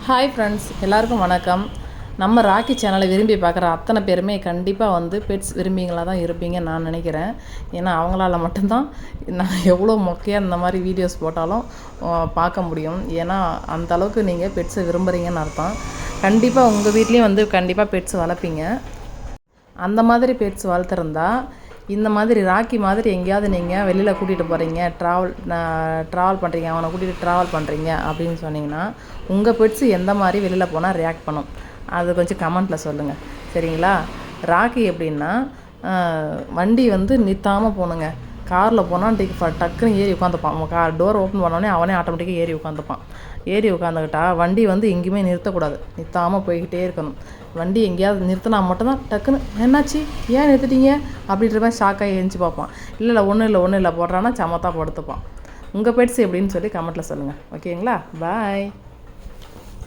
Hi friends, எல்லாருக்கும் வணக்கம். நம்ம ராக்கி சேனலை விரும்பி பார்க்குற அத்தனை பேருமே கண்டிப்பாக வந்து பெட்ஸ் விரும்பிங்களாக தான் இருப்பீங்கன்னு நான் நினைக்கிறேன். ஏன்னா அவங்களால மட்டும்தான் நான் எவ்வளோ மொக்கையாக இந்த மாதிரி வீடியோஸ் போட்டாலும் பார்க்க முடியும். ஏன்னா அந்தளவுக்கு நீங்கள் பெட்ஸை விரும்புகிறீங்கன்னு அர்த்தம். கண்டிப்பாக உங்கள் வீட்லேயும் வந்து கண்டிப்பாக பெட்ஸ் வளர்ப்பீங்க. அந்த மாதிரி பெட்ஸ் வளர்த்துருந்தா இந்த மாதிரி ராக்கி மாதிரி எங்கேயாவது நீங்கள் வெளியில் கூட்டிகிட்டு போகிறீங்க, ட்ராவல் பண்ணுறீங்க, அவனை கூட்டிகிட்டு ட்ராவல் பண்ணுறீங்க அப்படின்னு சொன்னிங்கன்னா உங்கள் பெட்ஸு எந்த மாதிரி வெளியில் போனால் ரியாக்ட் பண்ணும் அது கொஞ்சம் கமெண்ட்டில் சொல்லுங்கள், சரிங்களா? ராக்கி எப்படின்னா வண்டி வந்து நிற்காமல் போகணுங்க. காரில் போனால் டக்குன்னு ஏறி உட்காந்துப்பான். டோர் ஓப்பன் பண்ணோடனே அவனே ஆட்டோமேட்டிக்காக ஏறி உட்காந்துப்பான். ஏறி உட்காந்துக்கிட்டா வண்டி வந்து எங்கேயுமே நிறுத்தக்கூடாது, நிறுத்தாமல் போய்கிட்டே இருக்கணும். வண்டி எங்கேயாவது நிறுத்தினா மட்டும்தான் டக்குன்னு என்னாச்சு, ஏன் நிறுத்திட்டீங்க அப்படின்ற மாதிரி ஷாக்காக எழுந்துச்சி பார்ப்பான். இல்லை ஒன்றும் இல்லை போடுறான்னா சமத்தாக படுத்துப்பான். உங்கள் பெட்ஸ் எப்படின்னு சொல்லி கமெண்ட்டில் சொல்லுங்கள், ஓகேங்களா? பாய்.